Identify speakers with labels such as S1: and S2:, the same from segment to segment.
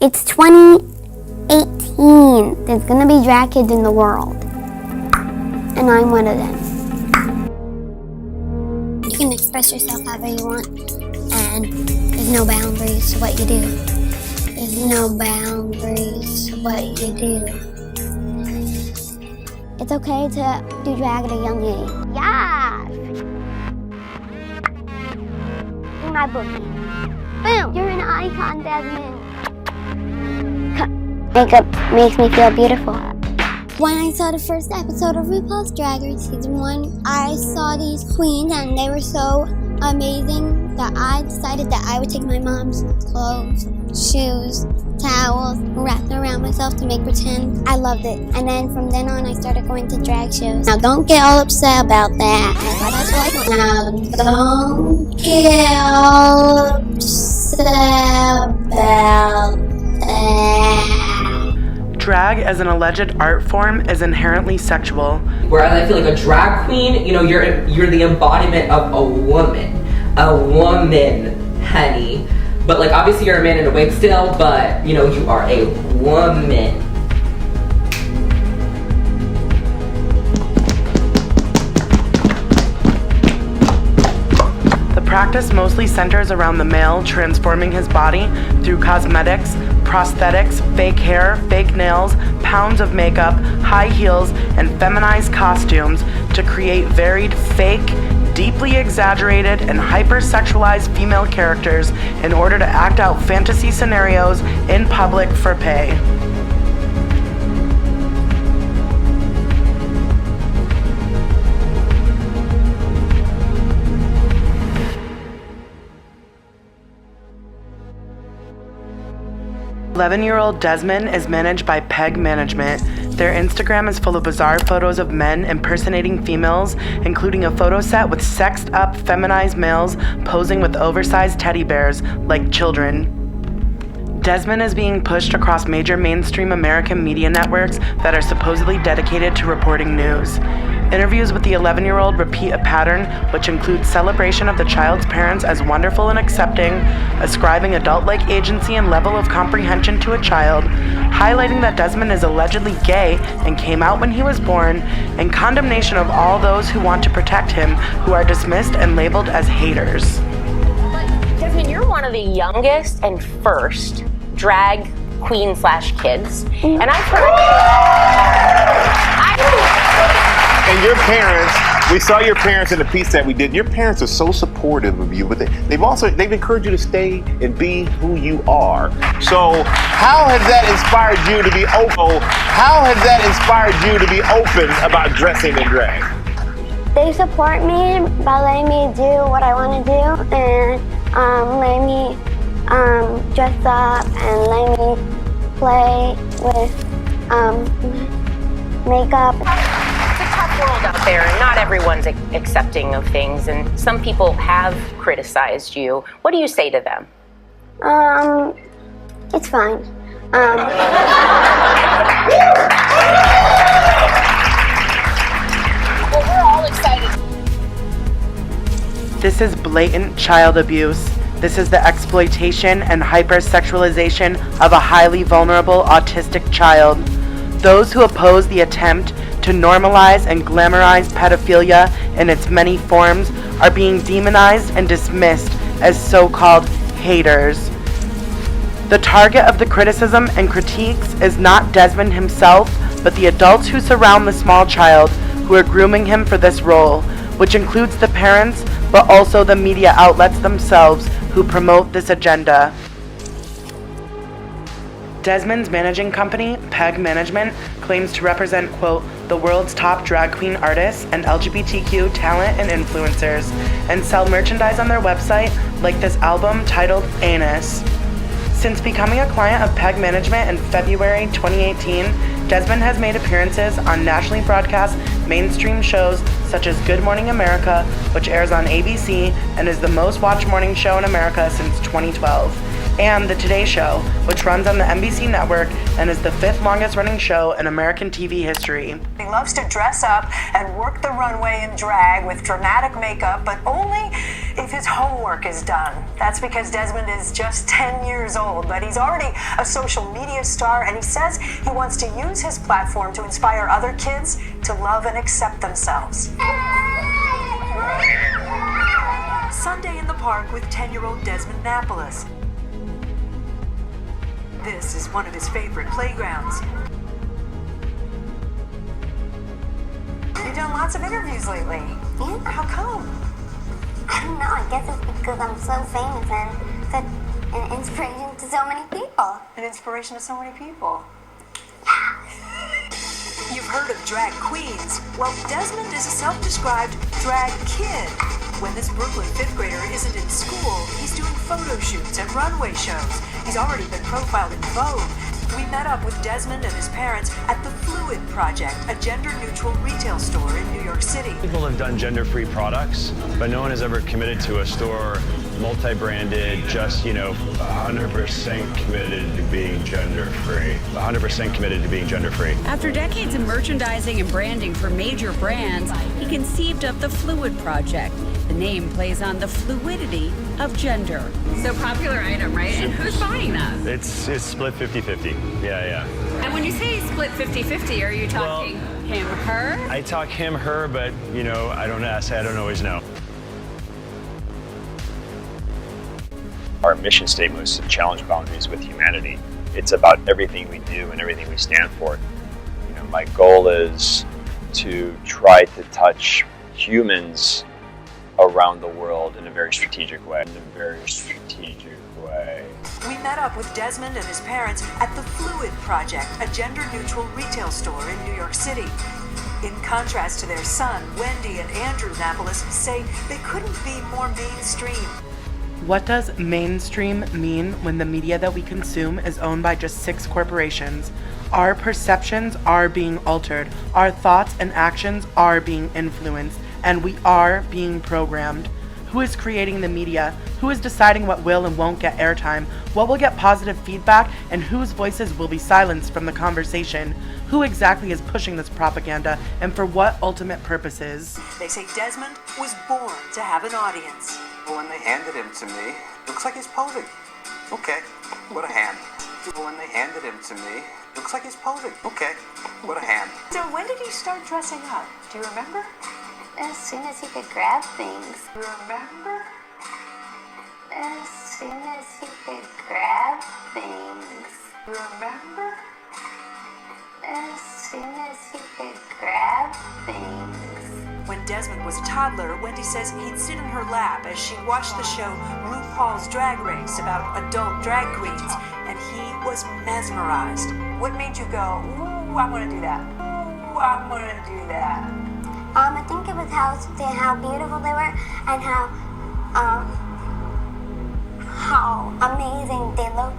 S1: It's 2018. There's gonna be drag kids in the world. And I'm one of them. You can express yourself however you want. And there's no boundaries to what you do. There's no boundaries to what you do. It's okay to do drag at a young age. Yes! In my bookie. Boom! You're an icon, Desmond. Makeup makes me feel beautiful. When I saw the first episode of RuPaul's Drag Race Season 1, I saw these queens and they were so amazing that I decided that I would take my mom's clothes, shoes, towels, and wrap them around myself to make pretend. I loved it. And then from then on, I started going to drag shows. Now don't get all upset about that. Now don't get all upset about that.
S2: Drag as an alleged art form is inherently sexual.
S3: Whereas I feel like a drag queen, you're the embodiment of a woman, honey. But like obviously you're a man in a wig still, but you are a woman.
S2: The practice mostly centers around the male transforming his body through cosmetics, prosthetics, fake hair, fake nails, pounds of makeup, high heels, and feminized costumes to create varied, fake, deeply exaggerated, and hypersexualized female characters in order to act out fantasy scenarios in public for pay. "11-year-old Desmond is managed by Peg Management. Their Instagram is full of bizarre photos of men impersonating females, including a photo set with sexed up, feminized males posing with oversized teddy bears like children. Desmond is being pushed across major mainstream American media networks that are supposedly dedicated to reporting news. Interviews with the 11-year-old repeat a pattern which includes celebration of the child's parents as wonderful and accepting, ascribing adult-like agency and level of comprehension to a child, highlighting that Desmond is allegedly gay and came out when he was born, and condemnation of all those who want to protect him, who are dismissed and labeled as haters."
S4: Desmond, you're one of the youngest and first drag queen/kids, and I've heard.
S5: And your parents, we saw your parents in the piece that we did. Your parents are so supportive of you, but they've encouraged you to stay and be who you are. So how has that inspired you to be open? How has that inspired you to be open about dressing in drag?
S1: They support me by letting me do what I want to do and letting me dress up and letting me play with makeup.
S4: World out there, and not everyone's accepting of things, and some people have criticized you. What do you say to them?
S1: It's fine.
S4: Well, we're all excited.
S2: This is blatant child abuse. This is the exploitation and hypersexualization of a highly vulnerable autistic child. Those who oppose the attempt to normalize and glamorize pedophilia in its many forms are being demonized and dismissed as so-called haters. The target of the criticism and critiques is not Desmond himself, but the adults who surround the small child who are grooming him for this role, which includes the parents, but also the media outlets themselves who promote this agenda. Desmond's managing company, Peg Management, claims to represent, quote, the world's top drag queen artists and LGBTQ talent and influencers, and sell merchandise on their website like this album titled Anus. Since becoming a client of Peg Management in February 2018, Desmond has made appearances on nationally broadcast mainstream shows such as Good Morning America, which airs on ABC and is the most watched morning show in America since 2012, and The Today Show, which runs on the NBC network and is the 5th longest running show in American TV history.
S6: He loves to dress up and work the runway in drag with dramatic makeup, but only if his homework is done. That's because Desmond is just 10 years old, but he's already a social media star, and he says he wants to use his platform to inspire other kids to love and accept themselves. Sunday in the park with 10-year-old Desmond Napolis. This is one of his favorite playgrounds. You've done lots of interviews lately.
S1: Yeah.
S6: How come?
S1: I don't know, I guess it's because I'm so famous and such an inspiration to so many people.
S6: An inspiration to so many people. You've heard of drag queens. Well, Desmond is a self-described drag kid. When this Brooklyn fifth grader isn't in school, he's doing photo shoots and runway shows. He's already been profiled in Vogue. We met up with Desmond and his parents at the Fluid Project, a gender-neutral retail store in New York City.
S7: People have done gender-free products, but no one has ever committed to a store multi-branded, just, 100% committed to being gender-free. 100% committed to being gender-free.
S8: After decades of merchandising and branding for major brands, he conceived of the Fluid Project. The name plays on the fluidity of gender. So popular item, right? And who's buying that?
S7: It's split 50-50. Yeah.
S8: And when you say split 50-50, are you talking him, her?
S7: I talk him, her, but, I don't always know. Our mission statement was to challenge boundaries with humanity. It's about everything we do and everything we stand for. My goal is to try to touch humans around the world in a very strategic way.
S6: We met up with Desmond and his parents at the Fluid Project, a gender-neutral retail store in New York City. In contrast to their son, Wendy and Andrew Napolis say they couldn't be more mainstream.
S2: What does mainstream mean when the media that we consume is owned by just 6 corporations? Our perceptions are being altered, our thoughts and actions are being influenced, and we are being programmed. Who is creating the media? Who is deciding what will and won't get airtime? What will get positive feedback? And whose voices will be silenced from the conversation? Who exactly is pushing this propaganda, and for what ultimate purposes?
S6: They say Desmond was born to have an audience.
S9: When they handed him to me, looks like he's posing. Okay, what a hand. When they handed him to me, looks like he's posing. Okay, what a hand.
S6: So when did he start dressing up? Do you remember?
S1: As soon as he could grab things.
S6: Remember?
S1: As soon as he could grab things.
S6: Remember?
S1: As soon as he could grab things.
S6: When Desmond was a toddler, Wendy says he'd sit in her lap as she watched the show RuPaul's Drag Race about adult drag queens, and he was mesmerized. What made you go, ooh, I want to do that. Ooh, I want to do that.
S1: I think it was how beautiful they were and how amazing they looked.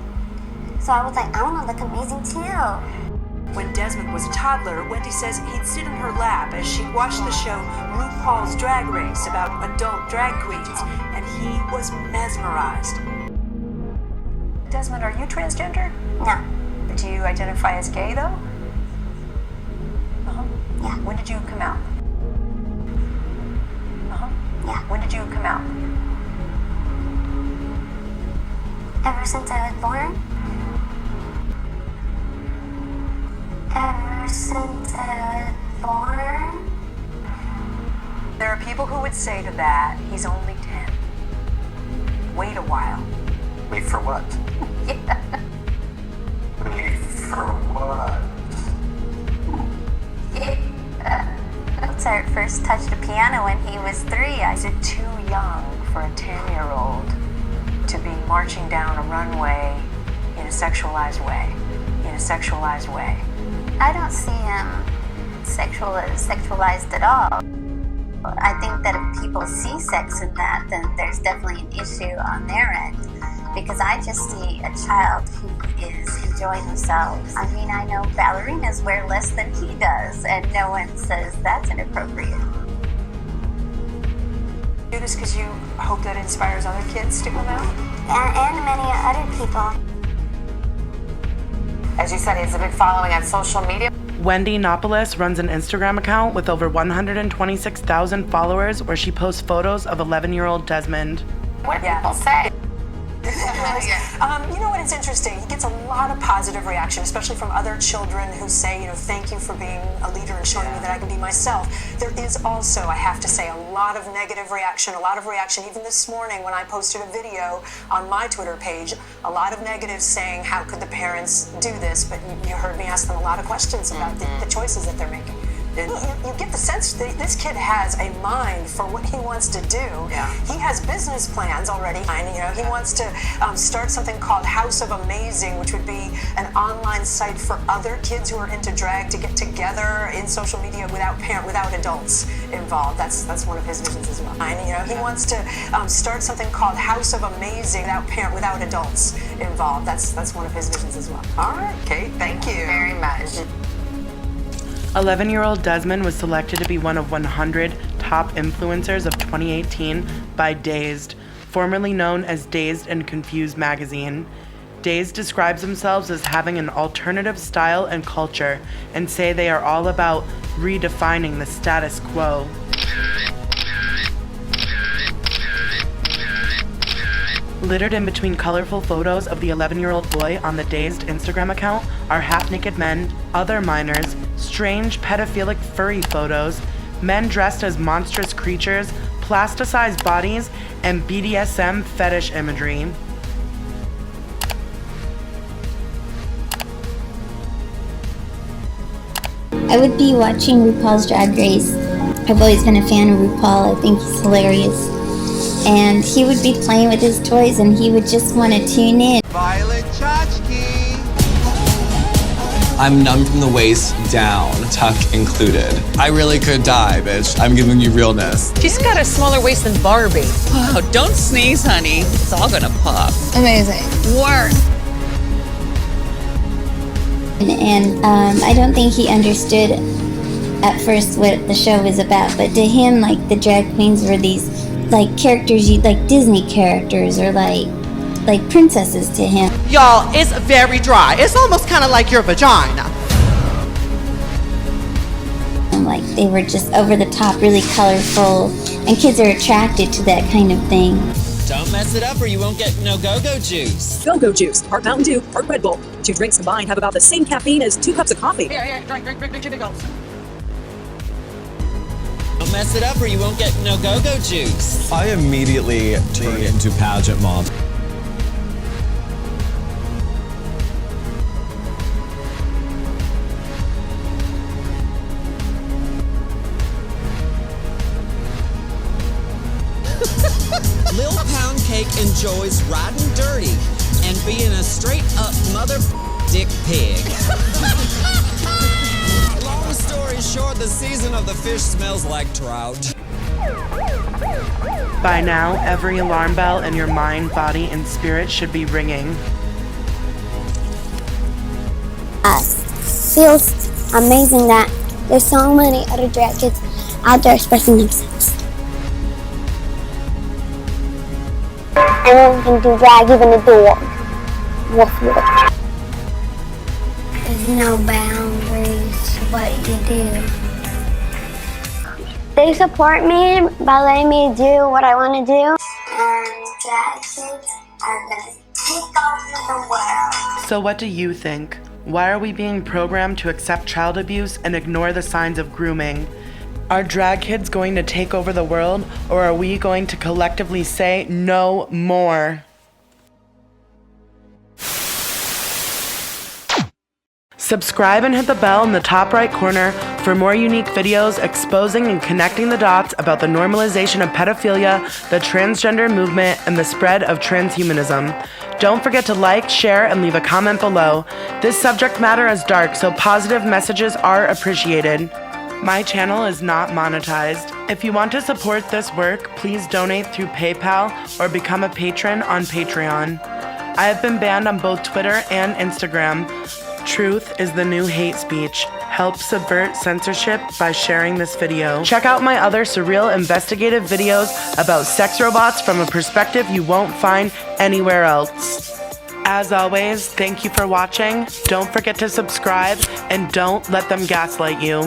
S1: So I was like, I want to look amazing too.
S6: When Desmond was a toddler, Wendy says he'd sit in her lap as she watched the show RuPaul's Drag Race about adult drag queens, and he was mesmerized. Desmond, are you transgender?
S1: No.
S6: Do you identify as gay, though?
S1: Yeah.
S6: When did you come out?
S1: Yeah.
S6: When did you come out?
S1: Ever since I was born. Ever since I was born.
S6: There are people who would say to that, he's only 10. Wait a while.
S9: Wait for what?
S1: Yeah.
S9: Wait for what?
S1: Mozart first touched the piano when he was 3.
S6: Is it too young for a 10-year-old to be marching down a runway in a sexualized way?
S1: I don't see him sexualized at all. I think that if people see sex in that, then there's definitely an issue on their end. Because I just see a child who is enjoying themselves. I mean, I know ballerinas wear less than he does, and no one says that's inappropriate.
S6: Do this because you hope that inspires other kids to come out?
S1: And many other people.
S4: As you said, he has a big following on social media.
S2: Wendy Nopolis runs an Instagram account with over 126,000 followers where she posts photos of 11-year-old Desmond.
S4: What do people say?
S6: You know what, it's interesting. He gets a lot of positive reaction, especially from other children who say, thank you for being a leader and showing me that I can be myself. There is also, I have to say, a lot of negative reaction, even this morning when I posted a video on my Twitter page, a lot of negatives saying, how could the parents do this? But you heard me ask them a lot of questions about the choices that they're making. You get the sense that this kid has a mind for what he wants to do. Yeah. He has business plans already. He wants to start something called House of Amazing, which would be an online site for other kids who are into drag to get together in social media without adults involved. That's one of his visions as well. He wants to start something called House of Amazing without adults involved. That's one of his visions as well.
S4: All right, Kate, thank you very much.
S2: 11-year-old Desmond was selected to be one of 100 top influencers of 2018 by Dazed, formerly known as Dazed and Confused magazine. Dazed describes themselves as having an alternative style and culture and say they are all about redefining the status quo. Littered in between colorful photos of the 11-year-old boy on the Dazed Instagram account are half-naked men, other minors, strange pedophilic furry photos, men dressed as monstrous creatures, plasticized bodies, and BDSM fetish imagery.
S1: I would be watching RuPaul's Drag Race. I've always been a fan of RuPaul. I think he's hilarious. And he would be playing with his toys and he would just want to tune in.
S10: Violet Chachki.
S11: I'm numb from the waist down, tuck included. I really could die, bitch. I'm giving you realness.
S12: She's got a smaller waist than Barbie.
S13: Wow, don't sneeze, honey. It's all gonna pop.
S12: Amazing.
S13: Work.
S1: And I don't think he understood at first what the show was about, but to him, like, the drag queens were these, like, characters, like Disney characters, or like princesses to him.
S12: Y'all, it's very dry. It's almost kind of like your vagina.
S1: And like, they were just over the top, really colorful, and kids are attracted to that kind of thing.
S13: Don't mess it up or you won't get no go-go juice.
S14: Go-go juice, part Mountain Dew, part Red Bull. 2 drinks combined have about the same caffeine as 2 cups of coffee.
S12: Here, drink your big gulps.
S13: Don't mess it up or you won't get no go-go juice.
S11: I immediately turned into pageant mom.
S13: Lil Pound Cake enjoys riding dirty and being a straight-up mother dick pig. Long story short, the season of the fish smells like trout.
S2: By now, every alarm bell in your mind, body, and spirit should be ringing.
S1: Feels amazing that there's so many other drag kids out there expressing themselves. Anyone can do drag, even a dog. Woof woof. There's no boundaries to what you do. They support me by letting me do what I want to do. And drag kids are going to take over the world.
S2: So what do you think? Why are we being programmed to accept child abuse and ignore the signs of grooming? Are drag kids going to take over the world, or are we going to collectively say no more? Subscribe and hit the bell in the top right corner for more unique videos exposing and connecting the dots about the normalization of pedophilia, the transgender movement, and the spread of transhumanism. Don't forget to like, share, and leave a comment below. This subject matter is dark, so positive messages are appreciated. My channel is not monetized. If you want to support this work, please donate through PayPal or become a patron on Patreon. I have been banned on both Twitter and Instagram. Truth is the new hate speech. Help subvert censorship by sharing this video. Check out my other surreal investigative videos about sex robots from a perspective you won't find anywhere else. As always, thank you for watching. Don't forget to subscribe and don't let them gaslight you.